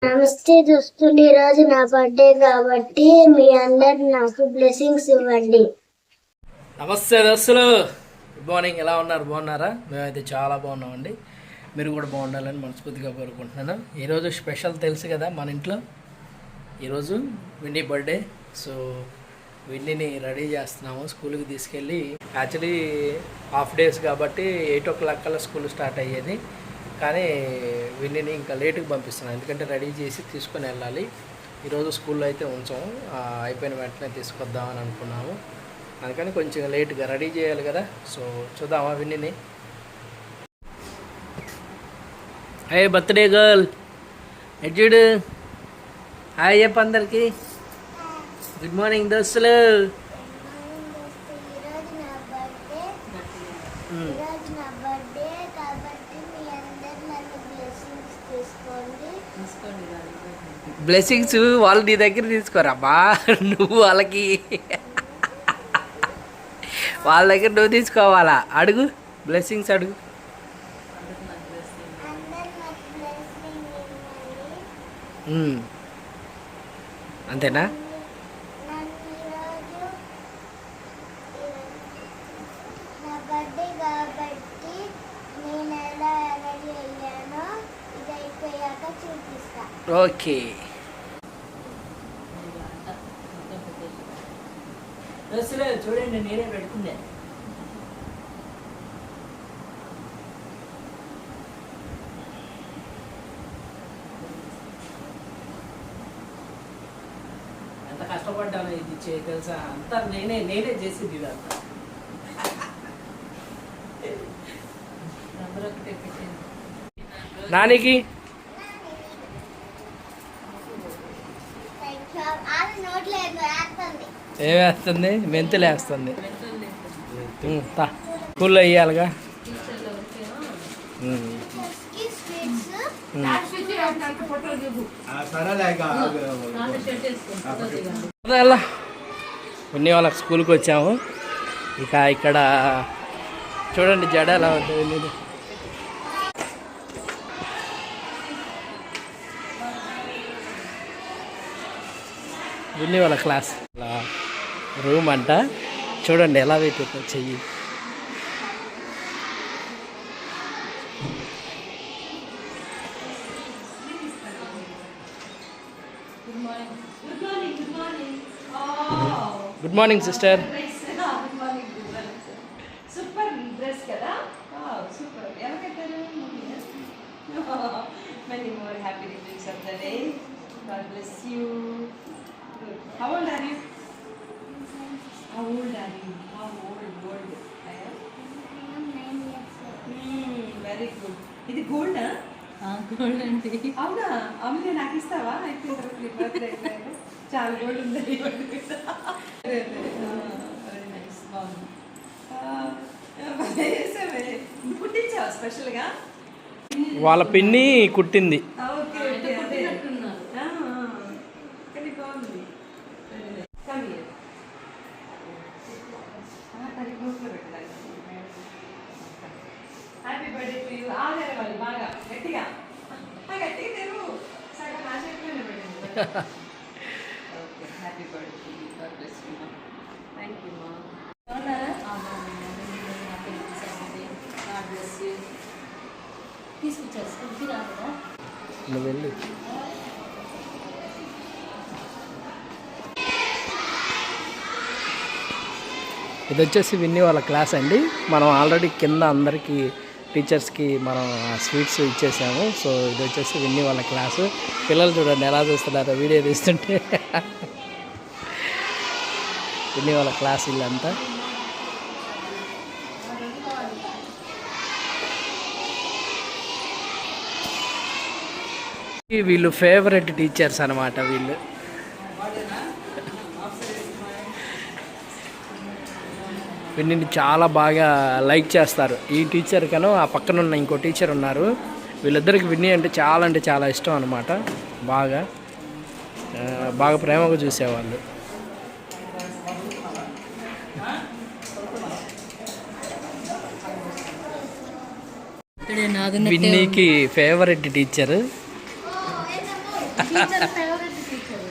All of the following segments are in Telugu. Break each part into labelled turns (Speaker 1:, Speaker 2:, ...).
Speaker 1: నమస్తే దోస్తులు, ఈరోజు నా బర్త్డే కాబట్టి మీ అందరు నాకు బ్లెస్సింగ్స్ ఇవ్వండి.
Speaker 2: నమస్తే దోస్తులు, గుడ్ మార్నింగ్. ఎలా ఉన్నారు? బాగున్నారా? మేమైతే చాలా బాగున్నామండి. మీరు కూడా బాగుండాలని మనస్ఫూర్తిగా కోరుకుంటున్నాను. ఈరోజు స్పెషల్ తెలుసు కదా మన ఇంట్లో. ఈరోజు విన్నీ బర్త్డే. సో విన్నీని రెడీ చేస్తున్నాము స్కూల్కి తీసుకెళ్ళి. యాక్చువల్లీ హాఫ్ డేస్ కాబట్టి 8 o'clock కల్లా స్కూల్ స్టార్ట్ అయ్యేది. కానీ విన్నీని ఇంకా లేటుగా పంపిస్తున్నాను, ఎందుకంటే రెడీ చేసి తీసుకొని వెళ్ళాలి. ఈరోజు స్కూల్లో అయితే ఉంచాము, అయిపోయిన వెంటనే తీసుకొద్దామని అనుకున్నాము. అందుకని కొంచెం లేట్గా రెడీ చేయాలి కదా. సో చూద్దామా విన్నీని. హే బర్త్డే గర్ల్, ఎడ్జుడు హాయ్ చెప్పు అందరికి. గుడ్ మార్నింగ్ దోస్తులు. బ్లెస్సింగ్స్ వాళ్ళు నీ దగ్గర తీసుకోరమ్మా, నువ్వు వాళ్ళకి వాళ్ళ దగ్గర నువ్వు తీసుకోవాలా. అడుగు, బ్లెస్సింగ్స్ అడుగు. అంతేనా? ఓకే. చూడండి, నేనే పెడుతుండే. ఎంత కష్టపడ్డాను ఇది తెలుసా? అంతా నేనే చేసింది ఇదంతా. నానికి ఏమేస్తుంది? మెంతులు వేస్తుంది. స్కూల్లో వేయాలిగా. విన్నీ వాళ్ళకి స్కూల్కి వచ్చాము. ఇక ఇక్కడ చూడండి జడ ఎలా ఉంటుంది. విన్నీ వాళ్ళ క్లాస్ రూమ్ అంట. చూడండి ఎలా పెట్టు చెయ్యి. Good morning sister.
Speaker 3: Super dress కదా, సూపర్. ఎలా కట్టారు? Many more happy returns of the day. God bless you. How old are you? How old are you? How old? I am 9 years old. Very good. ఇది గోల్డ్? గోల్డ్ అంటే అవునా? అమ్ములే నాకు ఇస్తావా? అయిపోయిన తర్వాత బర్త్డే అయిపోయాక చాలా గోల్డ్ ఉంది. వెరీ నైస్, బాగుంది. కుట్టించావా స్పెషల్గా?
Speaker 2: వాళ్ళ పిన్ని కుట్టింది.
Speaker 3: ఓకే ఓకే, అదే కానీ బాగుంది. Happy birthday to you. ఆగారు వాళ్ళు బాగా గట్టిగా గట్టిగా తెరు. సగం నా చేతిలోనే పెట్టింది. Okay, happy birthday to you. God bless you మా. థ్యాంక్ యూ మా.
Speaker 2: నువ్వు వెళ్ళి ఇది వచ్చేసి విన్నీ వాళ్ళ క్లాస్ అండి. మనం ఆల్రెడీ కింద అందరికీ టీచర్స్కి మనం స్వీట్స్ ఇచ్చేసాము. సో ఇది వచ్చేసి విన్నీ వాళ్ళ క్లాసు. పిల్లలు చూడండి ఎలా చూస్తున్నారో వీడియో తీస్తుంటే. విన్నీ వాళ్ళ క్లాస్ ఇల్లంతా. వీళ్ళు ఫేవరెట్ టీచర్స్ అనమాట. వీళ్ళు వీళ్ళని చాలా బాగా లైక్ చేస్తారు. ఈ టీచర్ కను ఆ పక్కన ఉన్న ఇంకో టీచర్ ఉన్నారు. వీళ్ళిద్దరికి విన్నీ అంటే చాలా ఇష్టం అనమాట. బాగా ప్రేమగా చూసేవాళ్ళు. విన్నీకి favourite teacher
Speaker 3: teacher favourite teacher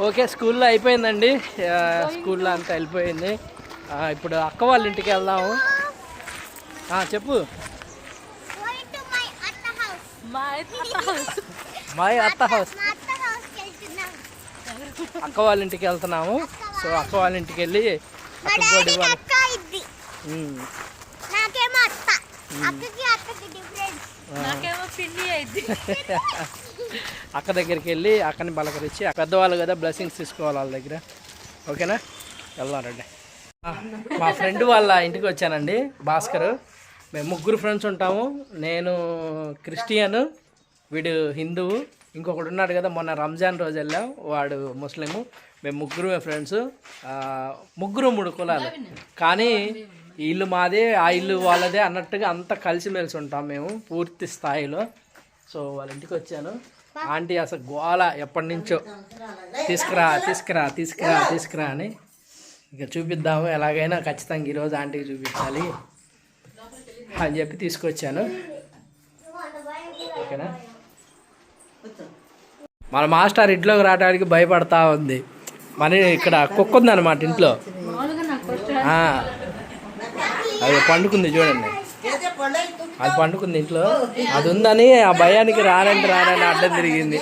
Speaker 2: okay, స్కూల్లో అయిపోయిందండి. స్కూల్లో అంతా వెళ్ళిపోయింది. ఇప్పుడు అక్క వాళ్ళ ఇంటికి వెళ్దాము. చెప్పు. మై అత్త హౌస్. అక్క వాళ్ళ ఇంటికి వెళ్తున్నాము. సో అక్క వాళ్ళ ఇంటికి వెళ్ళి అక్క దగ్గరికి వెళ్ళి అక్కని పలకరించి, పెద్దవాళ్ళు కదా బ్లెస్సింగ్స్ తీసుకోవాలి వాళ్ళ దగ్గర. ఓకేనా, వెళ్దారండి. మా ఫ్రెండ్ వాళ్ళ ఇంటికి వచ్చానండి, భాస్కర్. మేము ముగ్గురు ఫ్రెండ్స్ ఉంటాము. నేను క్రిస్టియన్, వీడు హిందువు, ఇంకొకడు ఉన్నాడు కదా మొన్న రంజాన్ రోజు వెళ్ళాం, వాడు ముస్లిము. మేము ముగ్గురు ఫ్రెండ్స్. ముగ్గురు 3 కులాలు, కానీ ఈ ఇల్లు మాదే, ఆ ఇల్లు వాళ్ళదే అన్నట్టుగా అంతా కలిసిమెలిసి ఉంటాం మేము పూర్తి స్థాయిలో. సో వాళ్ళ ఇంటికి వచ్చాను. ఆంటీ అసలు గోల ఎప్పటి నుంచో తీసుకురా తీసుకురా తీసుకురా తీసుకురా అని. ఇక చూపిద్దాము ఎలాగైనా, ఖచ్చితంగా ఈరోజు ఆంటీకి చూపించాలి అని చెప్పి తీసుకొచ్చాను. ఓకేనా, మన మాస్టర్ ఇంట్లోకి రావడానికి భయపడతా ఉంది. మన ఇక్కడ కుక్క ఉందన్నమాట ఇంట్లో. అది పండుకుంది చూడండి, అది పండుకుంది ఇంట్లో. అది ఉందని ఆ భయానికి రానంటే అడ్డం తిరిగింది.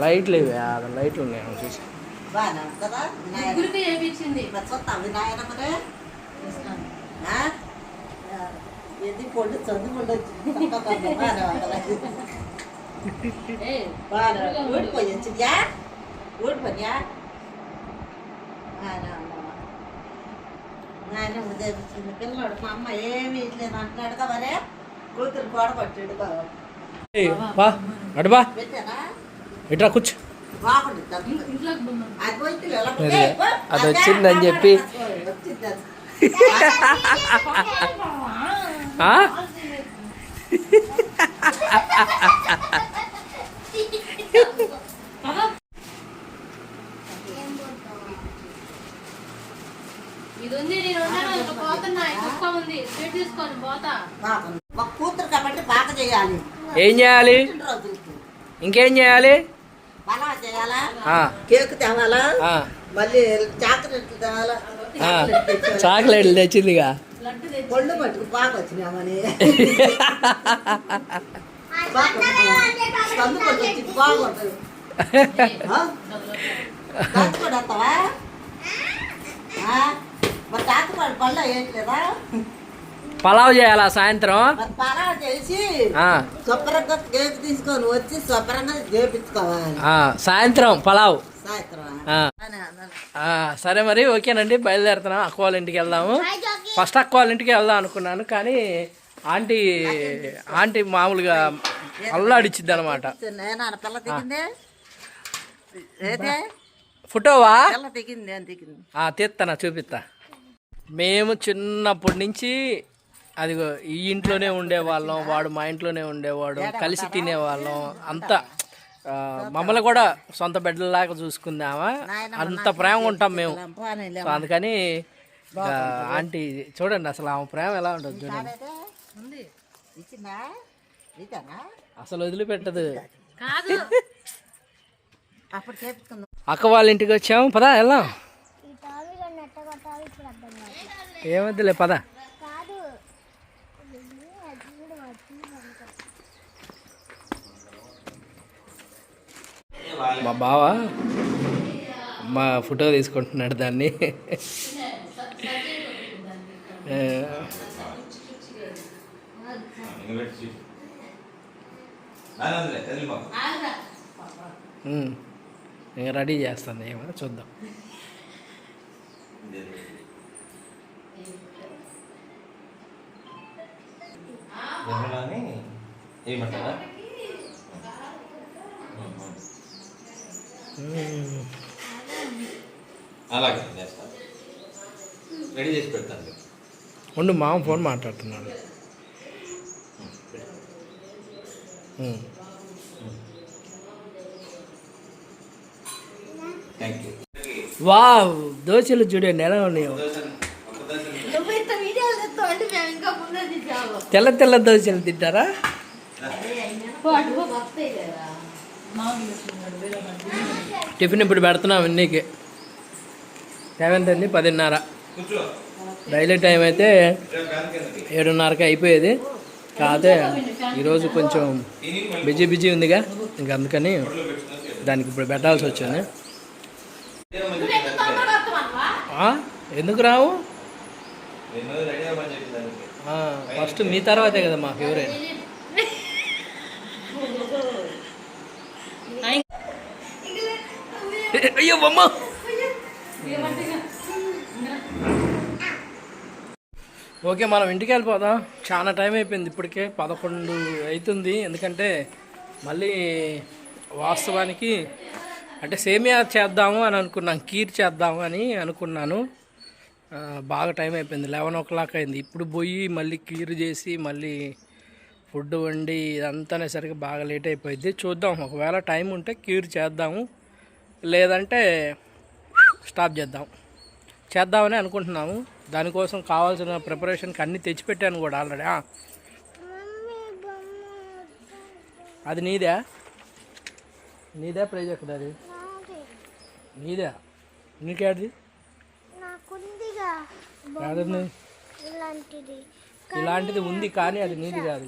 Speaker 2: లైట్లు ఇవి, లైట్లు ఉన్నాయి చూసి.
Speaker 3: పిల్లడు మా అమ్మ ఏమి ఇట్లేదు అంటున్నాడుగా, మరే కూతురు గోడ పట్టాడు
Speaker 2: ఇట్లా కూర్చో.
Speaker 3: అది
Speaker 2: వచ్చిందని చెప్పి
Speaker 3: కూతురు కాబట్టి బాగా చేయాలి.
Speaker 2: ఏం చేయాలి, ఇంకేం చేయాలి?
Speaker 3: కేక్ తేవాలా, మళ్ళీ చాక్లెట్లు తేవాలా.
Speaker 2: చాక్లెట్లు తెచ్చిందిగా,
Speaker 3: పళ్ళు మట్టుకు బాగా వచ్చినామని బాగుంటుంది. వస్తావా మరి తాతపాడు పళ్ళు వేయట్లేదా?
Speaker 2: పలావ్ చేయాలా సాయంత్రం?
Speaker 3: పలావ్ చేసి శుభ్రంగా కేక్ తీసుకొని వచ్చి శుభ్రంగా చేపించుకోవాలి.
Speaker 2: సాయంత్రం పలావ్.
Speaker 3: సాయంత్రం
Speaker 2: సరే మరి, ఓకేనండి, బయలుదేరుతున్నాం. అక్క వాళ్ళ ఇంటికి వెళ్దాము. ఫస్ట్ అక్క వాళ్ళ ఇంటికి వెళ్దాం అనుకున్నాను, కానీ ఆంటీ మామూలుగా అల్లాడిచ్చిద్ది అనమాట. ఫోటోవా తీస్తానా, చూపిస్తా. మేము చిన్నప్పటి నుంచి అదిగో ఈ ఇంట్లోనే ఉండేవాళ్ళం, వాడు మా ఇంట్లోనే ఉండేవాడు, కలిసి తినేవాళ్ళం అంతా. మమ్మల్ని కూడా సొంత బిడ్డలాగా చూసుకుందామా, అంత ప్రేమ ఉంటాం మేము. సో అందుకని ఆంటీ చూడండి అసలు ఆమె ప్రేమ ఎలా ఉంటుంది చూడండి, అసలు వదిలిపెట్టదు. అక్క వాళ్ళ ఇంటికి వచ్చాము, పదా వెళ్దాం. ఏమొద్దులే పద. మా బావ మా ఫోటో తీసుకుంటున్నాడు దాన్ని. ఇంకా రెడీ చేస్తాను, ఏమో చూద్దాం.
Speaker 4: ఏమంటారా అలాగే చేస్తాను, రెడీ చేసి పెడతాను.
Speaker 2: ఉండు, మామ ఫోన్ మాట్లాడుతున్నాడు.
Speaker 4: Thank you.
Speaker 2: వావ్, దోశలు చూడండి ఎలా ఉన్నాయో, తెల్ల తెల్ల దోశలు తింటారా? టిఫిన్ ఇప్పుడు పెడుతున్నాం అన్నీకి. టైం ఎంతండి? 10:30. డైలీ టైం అయితే 7:30కి అయిపోయేది. కాకపోతే ఈరోజు కొంచెం బిజీ ఉందిగా, ఇంక అందుకని దానికి ఇప్పుడు పెట్టాల్సి వచ్చింది. ఎందుకు రావు? ఫస్ట్ మీ తర్వాతే కదా మాకు ఎవరైనా. అయ్యో బొమ్మ. ఓకే, మనం ఇంటికి వెళ్ళిపోదాం. చాలా టైం అయిపోయింది, ఇప్పటికే 11 అవుతుంది. ఎందుకంటే మళ్ళీ వాస్తవానికి అంటే సేమియా చేద్దాము అని అనుకున్నాను, కీర్ చేద్దాము అని అనుకున్నాను. బాగా టైం అయిపోయింది, 11 o'clock అయింది. ఇప్పుడు పోయి మళ్ళీ కీర్ చేసి మళ్ళీ ఫుడ్ వండి ఇదంతా సరిగ్గా బాగా లేట్ అయిపోయింది. చూద్దాం, ఒకవేళ టైం ఉంటే కీర్ చేద్దాము, లేదంటే స్టాప్ చేద్దామని అనుకుంటున్నాము. దానికోసం కావాల్సిన ప్రిపరేషన్కి అన్నీ తెచ్చిపెట్టాను కూడా ఆల్రెడీ. అది నీదే ప్రైజ్ ఎక్కడ? అది నీదే, నీకేది? ఇలాంటిది ఉంది కానీ అది నీది కాదు.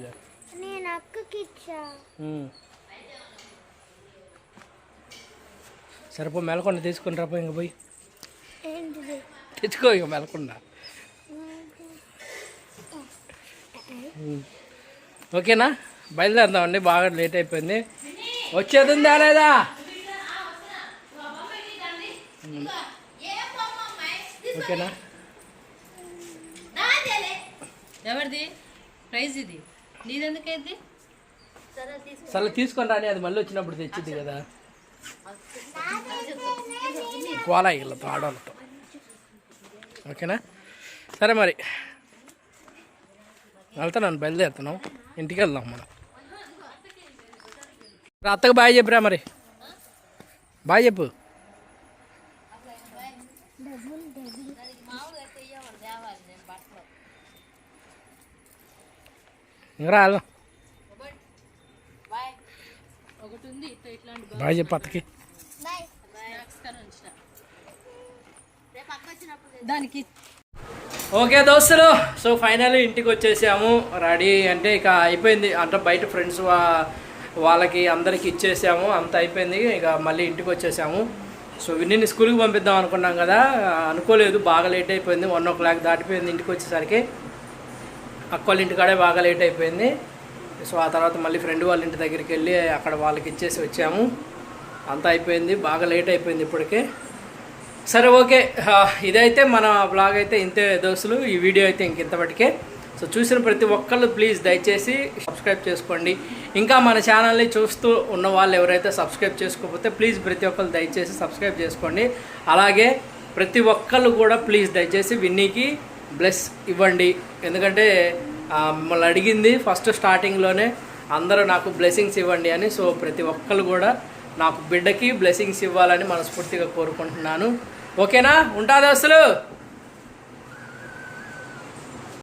Speaker 2: సరిపో మెలకొండ తీసుకుని రాపో, ఇంక పోయి తెచ్చుకో ఇక మెలకొండ. ఓకేనా, బయలుదేరుదామండి, బాగా లేట్ అయిపోయింది. వచ్చేది ఉందా లేదా? ఓకేనా,
Speaker 3: ఎవరిది ప్రైజ్? ఇది నీదెందుకైంది?
Speaker 2: సరే తీసుకొని రాని, అది మళ్ళీ వచ్చినప్పుడు తెచ్చిద్ది కదా, కోలా ఇళ్ళతో ఆడవాళ్ళతో. ఓకేనా, సరే మరి వెళ్తున్నాను, బయలుదేరుతున్నాం, ఇంటికి వెళ్దాం మనం. అత్తకు బాయ్ చెప్పురా, మరి బాయ్ చెప్పు. ఇంకా వెళ్దాం, బాయ్ చెప్పు అత్తకి.
Speaker 3: దానికి
Speaker 2: ఓకే దోస్తులు, సో ఫైనల్లీ ఇంటికి వచ్చేసాము. రెడీ అంటే ఇక అయిపోయింది, అంటే బయట ఫ్రెండ్స్ వాళ్ళకి అందరికి ఇచ్చేసాము, అంత అయిపోయింది. ఇక మళ్ళీ ఇంటికి వచ్చేసాము. సో విన్నీని స్కూల్కి పంపిద్దాం అనుకున్నాం కదా, అనుకోలేదు, బాగా లేట్ అయిపోయింది. 1 o'clock దాటిపోయింది ఇంటికి వచ్చేసరికి. అక్క వాళ్ళ ఇంటికాడే బాగా లేట్ అయిపోయింది. సో ఆ తర్వాత మళ్ళీ ఫ్రెండ్ వాళ్ళ ఇంటి దగ్గరికి వెళ్ళి అక్కడ వాళ్ళకి ఇచ్చేసి వచ్చాము. అంతా అయిపోయింది, బాగా లేట్ అయిపోయింది ఇప్పటికే. సరే ఓకే, ఇదైతే మన బ్లాగ్ అయితే ఇంతే దోస్తులు. ఈ వీడియో అయితే ఇంతవరకే. సో చూసిన ప్రతి ఒక్కళ్ళు ప్లీజ్ దయచేసి సబ్స్క్రైబ్ చేసుకోండి. ఇంకా మన ఛానల్ని చూస్తూ ఉన్న వాళ్ళు ఎవరైతే సబ్స్క్రైబ్ చేసుకోకపోతే ప్లీజ్ ప్రతి ఒక్కళ్ళు దయచేసి సబ్స్క్రైబ్ చేసుకోండి. అలాగే ప్రతి ఒక్కళ్ళు కూడా ప్లీజ్ దయచేసి విన్నీకి బ్లెస్ ఇవ్వండి. ఎందుకంటే మిమ్మల్ని అడిగింది ఫస్ట్ స్టార్టింగ్లోనే, అందరూ నాకు బ్లెస్సింగ్స్ ఇవ్వండి అని. సో ప్రతి ఒక్కరు కూడా నాకు బిడ్డకి బ్లెస్సింగ్స్ ఇవ్వాలని మనస్ఫూర్తిగా కోరుకుంటున్నాను. ఓకేనా? ఉంటా దోస్తులు.